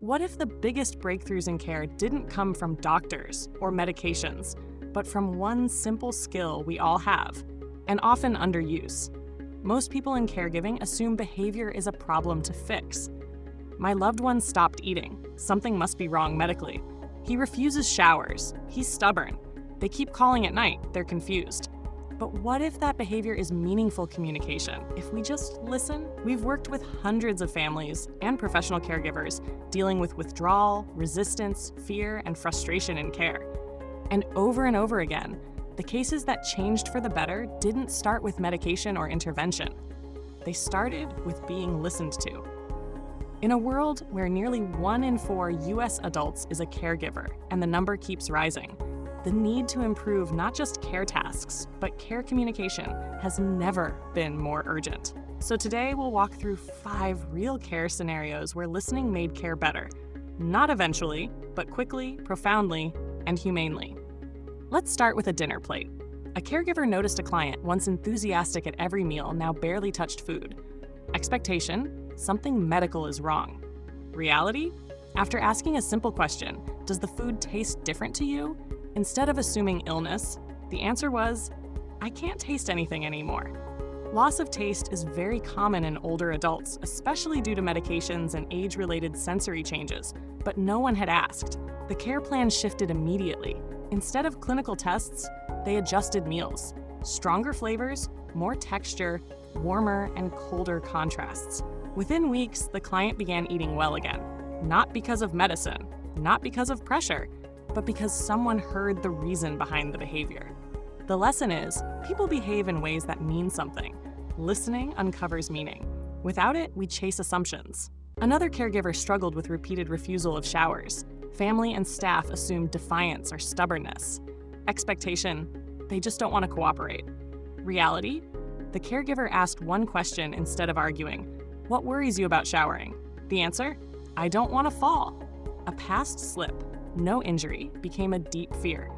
What if the biggest breakthroughs in care didn't come from doctors or medications, but from one simple skill we all have, and often underuse? Most people in caregiving assume behavior is a problem to fix. My loved one stopped eating. Something must be wrong medically. He refuses showers. He's stubborn. They keep calling at night. They're confused. But what if that behavior is meaningful communication? If we just listen? We've worked with hundreds of families and professional caregivers dealing with withdrawal, resistance, fear, and frustration in care. And over again, the cases that changed for the better didn't start with medication or intervention. They started with being listened to. In a world where nearly 1 in 4 U.S. adults is a caregiver, and the number keeps rising, the need to improve not just care tasks, but care communication has never been more urgent. So today we'll walk through 5 real care scenarios where listening made care better. Not eventually, but quickly, profoundly, and humanely. Let's start with a dinner plate. A caregiver noticed a client, once enthusiastic at every meal, now barely touched food. Expectation: something medical is wrong. Reality: after asking a simple question, does the food taste different to you? Instead of assuming illness, the answer was, I can't taste anything anymore. Loss of taste is very common in older adults, especially due to medications and age-related sensory changes, but no one had asked. The care plan shifted immediately. Instead of clinical tests, they adjusted meals. Stronger flavors, more texture, warmer and colder contrasts. Within weeks, the client began eating well again. Not because of medicine, not because of pressure, but because someone heard the reason behind the behavior. The lesson is, people behave in ways that mean something. Listening uncovers meaning. Without it, we chase assumptions. Another caregiver struggled with repeated refusal of showers. Family and staff assumed defiance or stubbornness. Expectation: they just don't want to cooperate. Reality: the caregiver asked one question instead of arguing. What worries you about showering? The answer: I don't want to fall. A past slip, no injury, became a deep fear.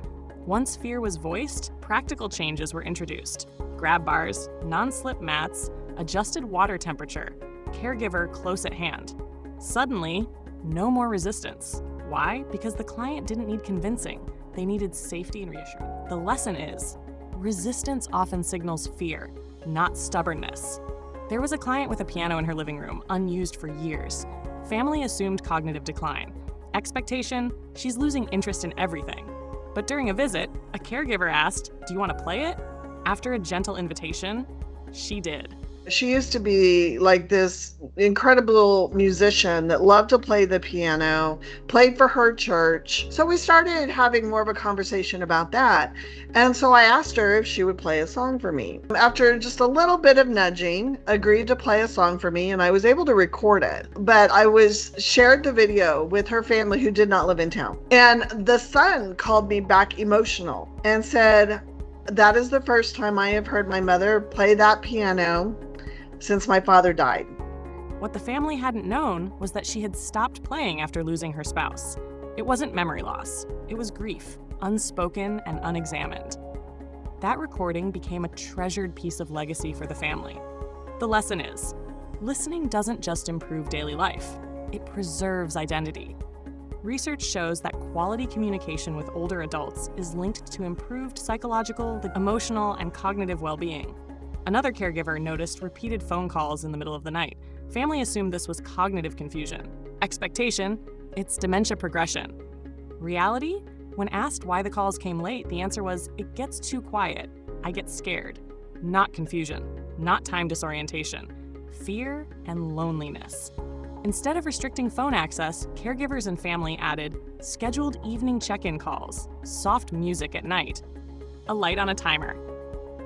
Once fear was voiced, practical changes were introduced. Grab bars, non-slip mats, adjusted water temperature, caregiver close at hand. Suddenly, no more resistance. Why? Because the client didn't need convincing. They needed safety and reassurance. The lesson is, resistance often signals fear, not stubbornness. There was a client with a piano in her living room, unused for years. Family assumed cognitive decline. Expectation: she's losing interest in everything. But during a visit, a caregiver asked, do you want to play it? After a gentle invitation, she did. She used to be like this incredible musician that loved to play the piano, played for her church. So we started having more of a conversation about that. And so I asked her if she would play a song for me. After just a little bit of nudging, agreed to play a song for me, and I was able to record it. But I shared the video with her family who did not live in town. And the son called me back emotional and said, that is the first time I have heard my mother play that piano since my father died. What the family hadn't known was that she had stopped playing after losing her spouse. It wasn't memory loss. It was grief, unspoken and unexamined. That recording became a treasured piece of legacy for the family. The lesson is, listening doesn't just improve daily life. It preserves identity. Research shows that quality communication with older adults is linked to improved psychological, emotional, and cognitive well-being. Another caregiver noticed repeated phone calls in the middle of the night. Family assumed this was cognitive confusion. Expectation: it's dementia progression. Reality: when asked why the calls came late, the answer was, it gets too quiet. I get scared. Not confusion, not time disorientation. Fear and loneliness. Instead of restricting phone access, caregivers and family added scheduled evening check-in calls, soft music at night, a light on a timer.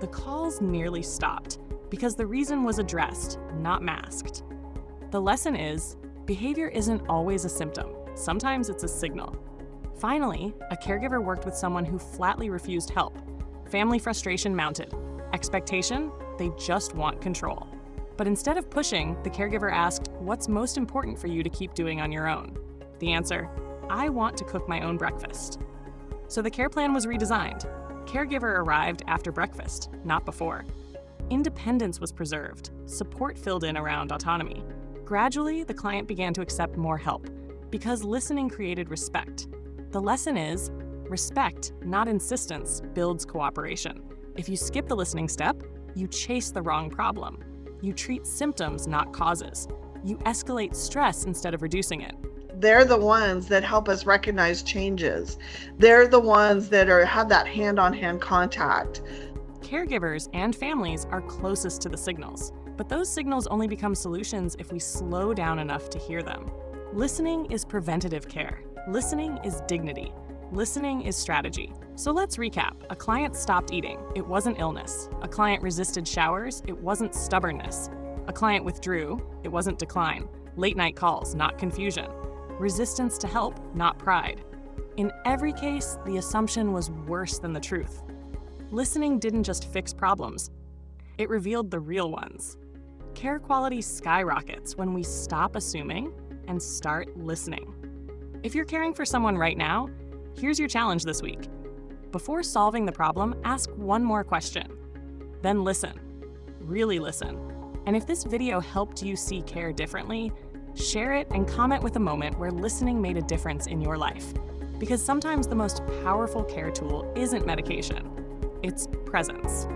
The calls nearly stopped because the reason was addressed, not masked. The lesson is, behavior isn't always a symptom. Sometimes it's a signal. Finally, a caregiver worked with someone who flatly refused help. Family frustration mounted. Expectation: they just want control. But instead of pushing, the caregiver asked, what's most important for you to keep doing on your own? The answer: I want to cook my own breakfast. So the care plan was redesigned. Caregiver arrived after breakfast, not before. Independence was preserved. Support filled in around autonomy. Gradually, the client began to accept more help. Because listening created respect. The lesson is, respect, not insistence, builds cooperation. If you skip the listening step, you chase the wrong problem. You treat symptoms, not causes. You escalate stress instead of reducing it. They're the ones that help us recognize changes. They're the ones that have that hand-on-hand contact. Caregivers and families are closest to the signals, but those signals only become solutions if we slow down enough to hear them. Listening is preventative care. Listening is dignity. Listening is strategy. So let's recap. A client stopped eating. It wasn't illness. A client resisted showers. It wasn't stubbornness. A client withdrew. It wasn't decline. Late night calls, not confusion. Resistance to help, not pride. In every case, the assumption was worse than the truth. Listening didn't just fix problems. It revealed the real ones. Care quality skyrockets when we stop assuming and start listening. If you're caring for someone right now, here's your challenge this week. Before solving the problem, ask one more question. Then listen. Really listen. And if this video helped you see care differently, share it and comment with a moment where listening made a difference in your life. Because sometimes the most powerful care tool isn't medication, it's presence.